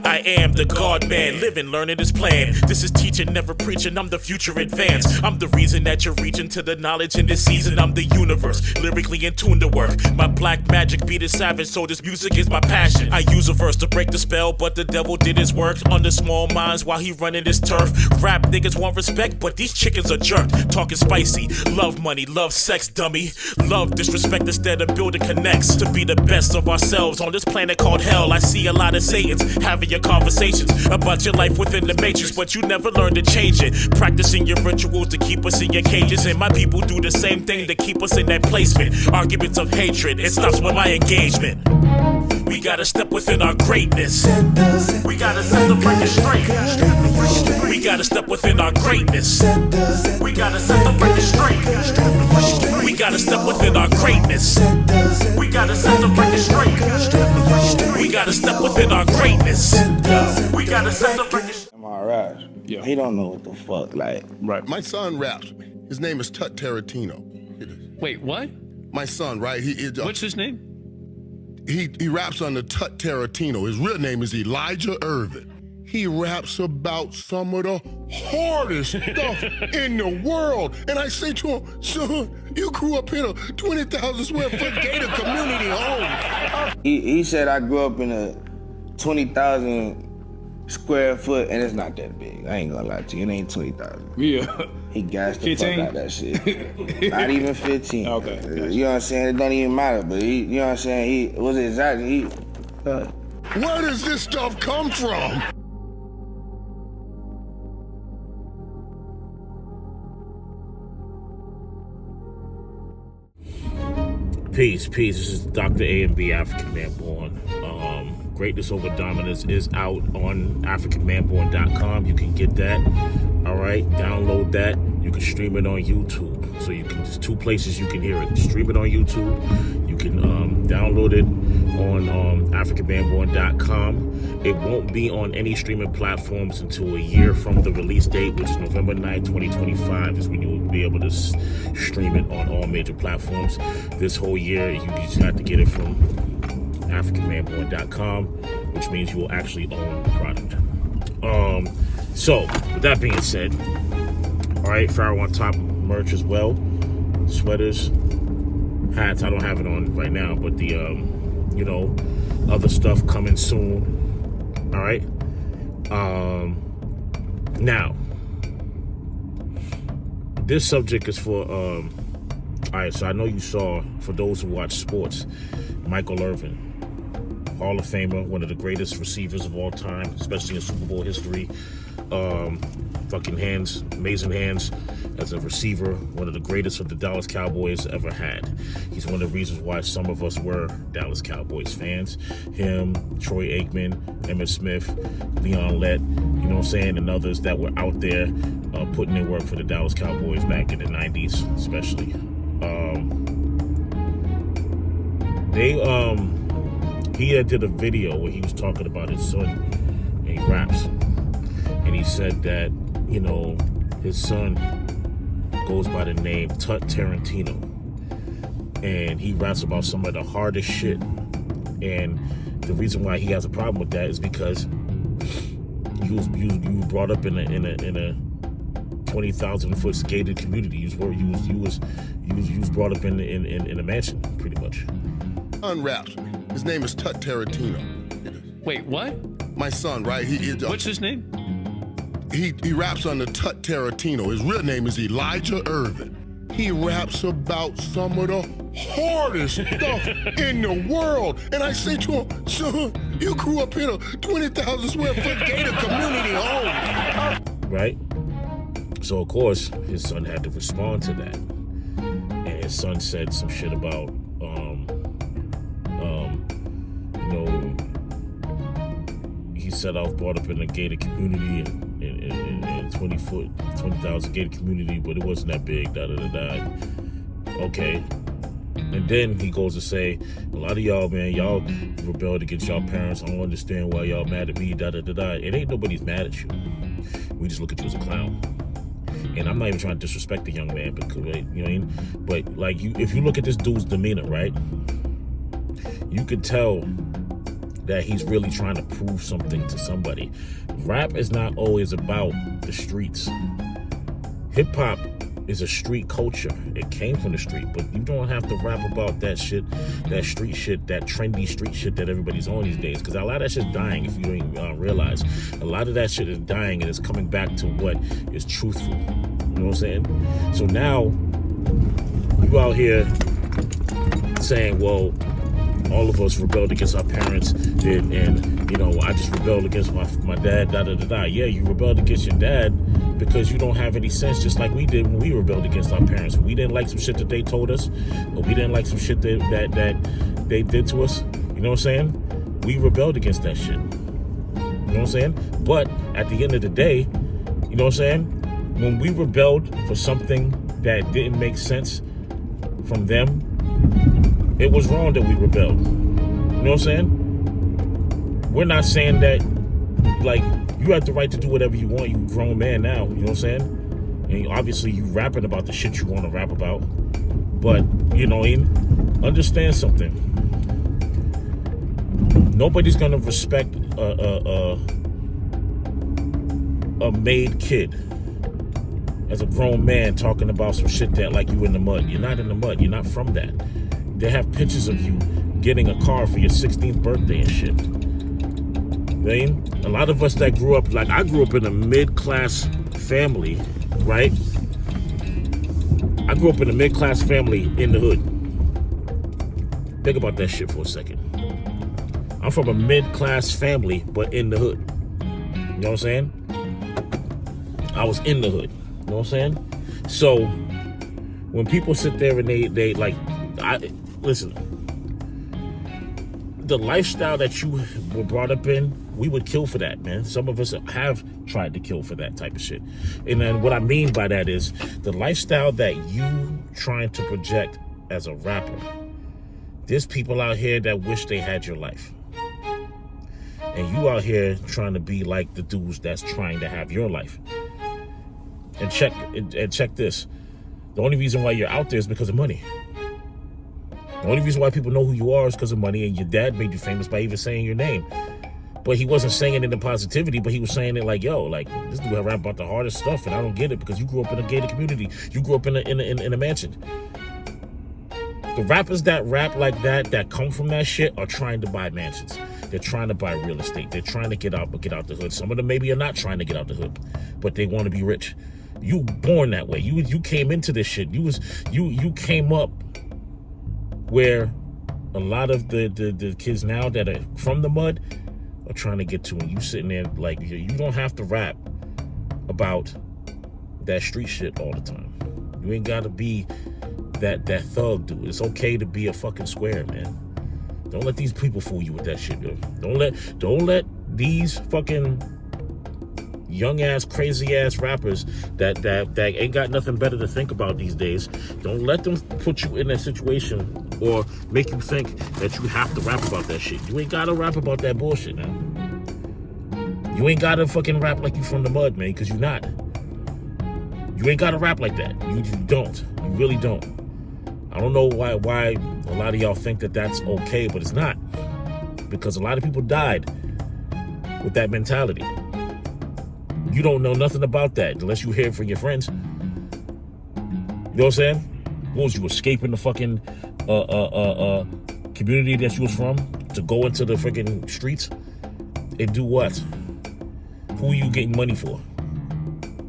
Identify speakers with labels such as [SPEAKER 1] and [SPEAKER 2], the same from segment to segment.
[SPEAKER 1] I am the God man, living, learning his plan. This is teaching, never preaching, I'm the future advance. I'm the reason that you're reaching to the knowledge in this season. I'm the universe, lyrically in tune to work. My black magic beat is savage, so this music is my passion. I use a verse to break the spell, but the devil did his work on the small minds while he running his turf. Rap niggas want respect, but these chickens are jerked. Talking spicy, love money, love sex, dummy. Love disrespect instead of building connects. To be the best of ourselves on this planet called hell. I see a lot of Satans having your conversations about your life within the matrix, but you never learn to change it. Practicing your rituals to keep us in your cages, and my people do the same thing to keep us in that placement. Arguments of hatred, it stops with my engagement. We gotta step within our greatness. We gotta set the record straight. We gotta step within our greatness. We gotta set the record straight. We gotta step within our greatness. We gotta set the record straight. We gotta step within our greatness. We gotta set the record straight.
[SPEAKER 2] Am I right?
[SPEAKER 3] Yeah.
[SPEAKER 2] He don't know what the fuck, like.
[SPEAKER 3] Right.
[SPEAKER 4] My son raps. His name is Tut Tarantino.
[SPEAKER 5] Wait, what?
[SPEAKER 4] My son, right? He is.
[SPEAKER 5] What's his name?
[SPEAKER 4] He raps under Tut Tarantino. His real name is Elijah Irvin. He raps about some of the hardest stuff in the world. And I say to him, son, you grew up in a 20,000 square foot gated community home.
[SPEAKER 2] He said I grew up in a 20,000 square foot, and it's not that big. I ain't gonna lie to you, it ain't 20,000.
[SPEAKER 3] Yeah.
[SPEAKER 2] He gassed the
[SPEAKER 3] 15?
[SPEAKER 2] fuck out that shit. Not even 15.
[SPEAKER 3] Okay.
[SPEAKER 2] You know what I'm saying? It don't even matter, but he, you know what I'm saying? He was exactly,
[SPEAKER 4] Where does this stuff come from?
[SPEAKER 1] Peace. This is Dr. A and B, African Man Born. Greatness Over Dominance is out on AfricanManBorn.com. You can get that. All right, download that. You can stream it on YouTube. So you can, there's two places you can hear it. Stream it on YouTube. You can download it on AfricanManBorn.com. It won't be on any streaming platforms until a year from the release date, which is November 9th, 2025, is when you will be able to stream it on all major platforms. This whole year, you just have to get it from AfricanManBorn.com, which means you will actually own the product. So, with that being said, all right, Pharaoh on top merch as well, sweaters, hats. I don't have it on right now, but the other stuff coming soon. All right. Now, this subject is for all right. So I know you saw, for those who watch sports, Michael Irvin, Hall of Famer, one of the greatest receivers of all time, especially in Super Bowl history. Fucking hands, amazing hands as a receiver, one of the greatest of the Dallas Cowboys ever had. He's one of the reasons why some of us were Dallas Cowboys fans. Him, Troy Aikman, Emmitt Smith, Leon Lett, you know what I'm saying, and others that were out there putting in work for the Dallas Cowboys back in the 90s, especially. He did a video where he was talking about his son, and he raps, and he said that, you know, his son goes by the name Tut Tarantino, and he raps about some of the hardest shit. And the reason why he has a problem with that is because you was brought up in a 20,000 foot gated community. You was brought up in a mansion, pretty much.
[SPEAKER 4] Unwraps me. His name is Tut Tarantino.
[SPEAKER 5] Wait, what?
[SPEAKER 4] My son, right? He is.
[SPEAKER 5] What's his name?
[SPEAKER 4] He raps under Tut Tarantino. His real name is Elijah Irvin. He raps about some of the hardest stuff in the world. And I say to him, son, you grew up in a 20,000 square foot gated community home.
[SPEAKER 1] Right? So, of course, his son had to respond to that. And his son said some shit about, he said I was brought up in a gated community in 20,000 gated community, but it wasn't that big, Okay. And then he goes to say, a lot of y'all, man, y'all rebelled against y'all parents. I don't understand why y'all mad at me, It ain't nobody's mad at you. We just look at you as a clown.
[SPEAKER 3] And I'm not even trying to disrespect the young man, because, you know what I mean? But like, if you look at this dude's demeanor, right, you could tell that he's really trying to prove something to somebody. Rap is not always about the streets. Hip hop is a street culture. It came from the street, but you don't have to rap about that shit, that street shit, that trendy street shit that everybody's on these days. Because a lot of that shit's dying, if you don't even realize. A lot of that shit is dying, and it's coming back to what is truthful. You know what I'm saying? So now, you out here saying, well, all of us rebelled against our parents, and you know, I just rebelled against my dad, da-da-da-da. Yeah, you rebelled against your dad because you don't have any sense, just like we did when we rebelled against our parents. We didn't like some shit that they told us, or we didn't like some shit that they did to us. You know what I'm saying? We rebelled against that shit. You know what I'm saying? But at the end of the day, you know what I'm saying? When we rebelled for something that didn't make sense from them, it was wrong that we rebelled. You know what I'm saying? We're not saying that, like, you have the right to do whatever you want. You a grown man now, you know what I'm saying? And obviously you rapping about the shit you want to rap about. But, you know, understand something. Nobody's gonna respect a made kid as a grown man talking about some shit that, like, you in the mud. You're not in the mud. You're not from that. They have pictures of you getting a car for your 16th birthday and shit. You know, a lot of us that grew up, like, I grew up in a mid-class family, right? I grew up in a mid-class family in the hood. Think about that shit for a second. I'm from a mid-class family, but in the hood. You know what I'm saying? I was in the hood. You know what I'm saying? So, when people sit there and they like, listen, the lifestyle that you were brought up in, we would kill for that, man. Some of us have tried to kill for that type of shit. And then what I mean by that is the lifestyle that you trying to project as a rapper. There's people out here that wish they had your life. And you out here trying to be like the dudes that's trying to have your life. And check this. The only reason why you're out there is because of money. The only reason why people know who you are is because of money, and your dad made you famous by even saying your name. But he wasn't saying it in the positivity, but he was saying it like, yo, like, this dude rap about the hardest stuff, and I don't get it because you grew up in a gated community. You grew up in a mansion. The rappers that rap like that come from that shit, are trying to buy mansions. They're trying to buy real estate. They're trying to get out the hood. Some of them maybe are not trying to get out the hood, but they want to be rich. You born that way. You came into this shit. You came up where a lot of the kids now that are from the mud are trying to get to, and you sitting there like, you don't have to rap about that street shit all the time. You ain't gotta be that thug dude. It's okay to be a fucking square, man. Don't let these people fool you with that shit, yo. Don't let these fucking young ass, crazy ass rappers that ain't got nothing better to think about these days. Don't let them put you in that situation or make you think that you have to rap about that shit. You ain't gotta rap about that bullshit, man. You ain't gotta fucking rap like you from the mud, man, because you're not. You ain't gotta rap like that. You don't. You really don't. I don't know why a lot of y'all think that that's okay, but it's not. Because a lot of people died with that mentality. You don't know nothing about that unless you hear it from your friends. You know what I'm saying? What was you, escaping the fucking community that you was from to go into the freaking streets and do what? Who are you getting money for?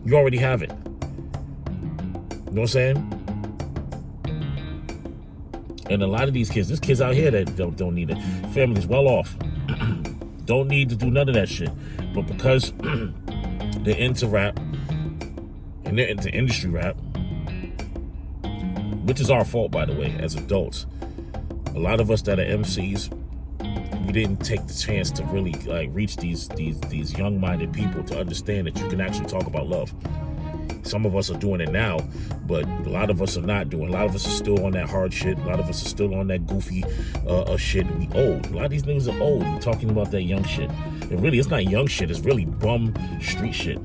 [SPEAKER 3] You already have it. You know what I'm saying? And a lot of these kids, there's kids out here that don't need it. Families well off. Don't need to do none of that shit. But because they're into rap and they're into industry rap, which is our fault, by the way, as adults. A lot of us that are MCs, we didn't take the chance to really like reach these young-minded people to understand that you can actually talk about love. Some of us are doing it now, but a lot of us are not doing it. A lot of us are still on that hard shit. A lot of us are still on that goofy shit. We old. A lot of these niggas are old and talking about that young shit. And really, it's not young shit. It's really bum street shit. You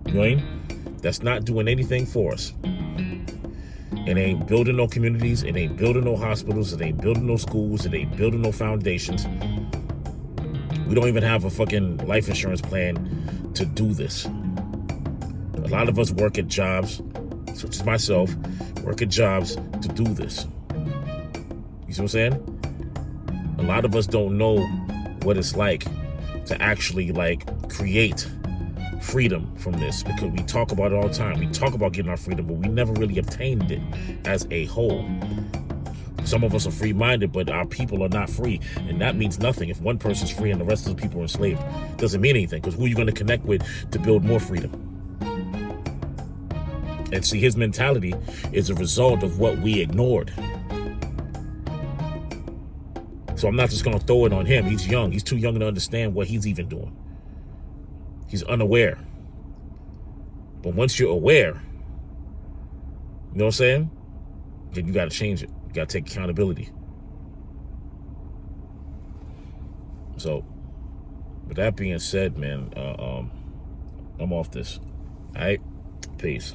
[SPEAKER 3] know what I mean? that's not doing anything for us. It ain't building no communities. It ain't building no hospitals. It ain't building no schools. It ain't building no foundations. We don't even have a fucking life insurance plan to do this. A lot of us work at jobs, such as myself, work at jobs to do this. You see what I'm saying? A lot of us don't know what it's like to actually create freedom from this, because we talk about it all the time. We talk about getting our freedom, but we never really obtained it as a whole. Some of us are free-minded, but our people are not free, and that means nothing. If one person's free and the rest of the people are enslaved, it doesn't mean anything, because who are you going to connect with to build more freedom? And see, his mentality is a result of what we ignored. So I'm not just going to throw it on him. He's young. He's too young to understand what he's even doing. He's unaware. But once you're aware, you know what I'm saying? Then you got to change it. You got to take accountability. So, with that being said, man, I'm off this. All right? Peace.